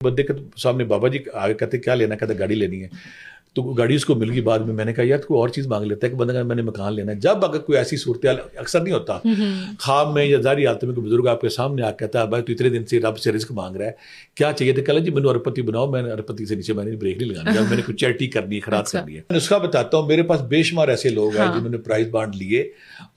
बंदे के सामने बाबा जी आगे कहते क्या लेना, कहते गाड़ी लेनी है, तो गाड़ी उसको मिल गई बाद में। मैंने कहा यार कोई और चीज़ मांग लेता है कि बंदा कहता मैंने मकान लेना है। जब अगर कोई ऐसी सूरत अक्सर नहीं होता ख्वाब में या ज़ाहिरी हालत में कोई बुजुर्ग आपके सामने आकर कहता है भाई तो इतने दिन से रब से रिस्क मांग रहा है, क्या चाहिए? तो कहा जी मैंने अरबपति बनाओ। मैंने अरबपति से नीचे मैंने ब्रेक नहीं लगानी, मैंने कुछ चैरिटी करनी है, खैरात करनी है। मैं उसका बताता हूँ, मेरे पास बेशुमार ऐसे लोग हैं जिन्होंने प्राइज बांट लिए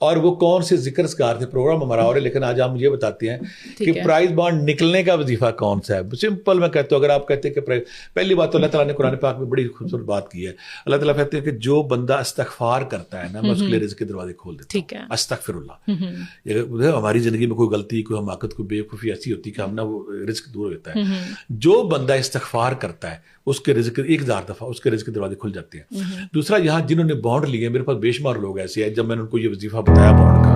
और वो कौन से जिक्रकार थे, प्रोग्राम हमारा और है, लेकिन आज आप मुझे बताते हैं कि प्राइज बांट निकलने का वजीफा कौन सा है। सिंपल मैं कहता हूँ, अगर आप कहते हैं कि पहली बात तो अल्लाह ताला ने कुरान पाक में बड़ी खूबसूरत बात की है। अल्लाह ताला कहते हैं कि जो बंदा इस्तगफार करता है ना, मैं उसके लिए रिज़्क़ के दरवाजे खोल देता हूँ। अस्तगफिरुल्लाह। हमारी जिंदगी में कोई गलती, कोई हमाकत, कोई बेवकूफ़ी ऐसी होती है कि हम ना वो रिज़्क़ दूर होता है। जो बंदा इस्तगफार करता है उसके रिज़्क़ 1000 दफ़ा उसके रिज़्क़ के दरवाजे खुल जाते हैं। दूसरा, यहाँ जिन्होंने बॉन्ड लिए, मेरे पास बेशुमार लोग ऐसे हैं, जब मैंने उनको ये वजीफा बताया बॉन्ड का,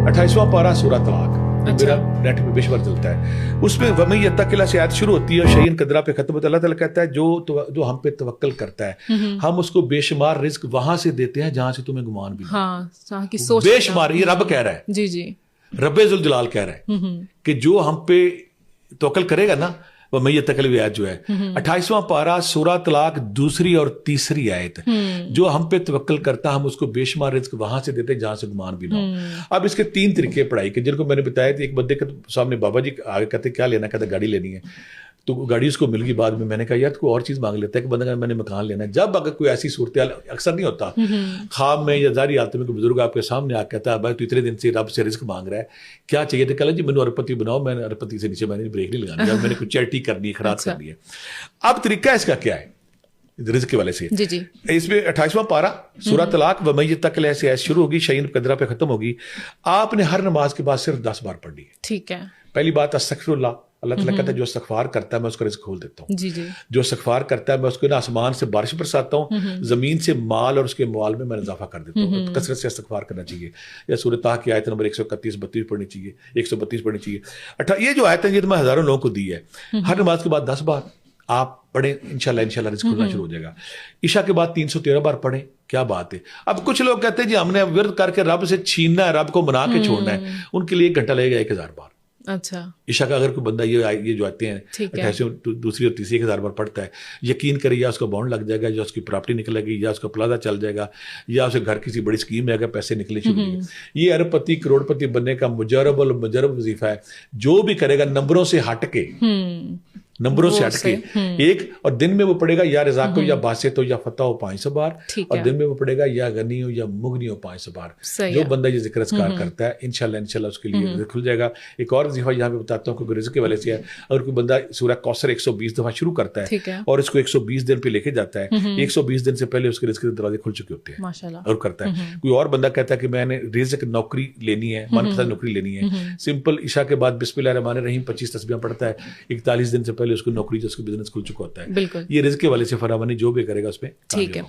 28वां पारा सूरह तलाक मेरा नेट में बेशुमार चलता है, उसमें वमन यत्तकिल्लाह से आयत शुरू होती है और शयइन कदरा पे खत्म होता है। अल्लाह ताला कहता है जो हम पे तवक्कल करता है हम उसको बेशुमार रिज़्क़ वहां से देते हैं जहां से तुम्हें गुमान भी नहीं। बेशुमार, ये रब कह रहा है, जी जी, रब्बे जुल जलाल कह रहा है कि जो हम पे तवक्कल करेगा ना, वह मैं ये तकलीफ आयत जो है 28वां पारा सूरह तलाक दूसरी और तीसरी आयत, जो हम पे तवक्कल करता हम उसको बेशुमार रिज़्क़ वहां से देते जहां से गुमान भी ना हो। अब इसके 3 तरीके पढ़ाई के, जिनको मैंने बताया था। एक बंदे के सामने बाबा जी आगे कहते क्या लेना, कहते गाड़ी लेनी है, तो गाड़ी उसको मिल गई बाद में। मैंने कहा यार कोई और चीज़ मांग लेता है कि बंदा कहता मैंने मकान लेना है। जब अगर कोई ऐसी सूरत अक्सर नहीं होता ख्वाब में या ज़ाहिरी हालत में कोई बुजुर्ग आपके सामने आकर कहता है भाई तो इतने दिन से रब से रिस्क मांग रहा है, क्या चाहिए? तो कहा जी मैंने अरबपति बनाओ। मैंने अरबपति से नीचे मैंने ब्रेक नहीं लगानी, मैंने कुछ चैरिटी करनी है, खैरात करनी है। अब तरीका इसका क्या है रिज़्क़ के वाले से? जी जी। इसमें 28वां पारा सूरह तलाक वमन यत्तकिल्लाह से ऐसे शुरू होगी, शयइन कदरा पे खत्म होगी। आपने हर नमाज के बाद सिर्फ 10 बार पढ़नी है। ठीक है। पहली बात अस्तगफिरुल्लाह, अल्लाह ताला कहता है जो इस्तगफार करता है मैं उसका रिज़्क़ खोल देता हूँ। जी जी। जो इस्तगफार करता है मैं उसको ना आसमान से बारिश बरसाता हूँ, ज़मीन से माल और उसके माल में मैं इजाफा कर देता हूँ। कसरत से इस्तगफार करना चाहिए। या सूरह ताह की आयत नंबर 131-32 पढ़नी चाहिए, 132 पढ़नी चाहिए। ये जो आयत है ये तो मैं हज़ारों लोगों को दी है। हर नमाज के बाद 10 बार आप पढ़ें, इंशाल्लाह रिज़्क़ खुलना शुरू हो जाएगा। इशा के बाद 313 बार पढ़ें, क्या बात है। अब कुछ लोग कहते हैं जी हमने विर्द करके रब से छीनना है, रब को मना के छोड़ना है, उनके लिए 1 घंटा लगेगा 1000 बार। अच्छा। इशा का अगर कोई बंदा ये जो आते हैं 28 दूसरी और तीसरी 1000 बार पढ़ता है, यकीन करिए या उसका बॉन्ड लग जाएगा, या उसकी प्रॉपर्टी निकलेगी, या उसका प्लाजा चल जाएगा, या उसे घर किसी बड़ी स्कीम में अगर पैसे निकले शुरू होंगे। ये अरबपति करोड़पति बनने का मुजरब वजीफा है। जो भी करेगा नंबरों से हट के, नंबरों से हटके एक, और दिन में वो पड़ेगा या रज़ाक हो या बासित हो या फतह हो 500 बार, और दिन में वो पड़ेगा या गनी हो या मुगनी हो 500 बार। जो बंदा ये जिक्र अस्कार करता है इंशाल्लाह उसके लिए खुल जाएगा। एक और वजीफा यहाँ पे बताता हूँ, रिज़्क़ के वाले से है। अगर कोई बंदा सूरह कौसर 120 दफा शुरू करता है और इसको 120 दिन पे लेके जाता है, 120 दिन से पहले उसके रिज़्क़ के दरवाजे खुल चुके होते हैं माशाल्लाह, और करता है। कोई और बंदा कहता है कि मैंने रिज़्क़ नौकरी लेनी है, मनपसंद नौकरी लेनी है, सिंपल इशा के बाद बिस्मिल्लाहिर्रहमानिर्रहीम 25 तस्बीहां पढ़ता है, 41 दिन से पहले उसको नौकरी, जो उसका बिजनेस खुल चुका होता है। ये रिज़्क़ के वाले से फरावानी जो भी करेगा उसमें ठीक है।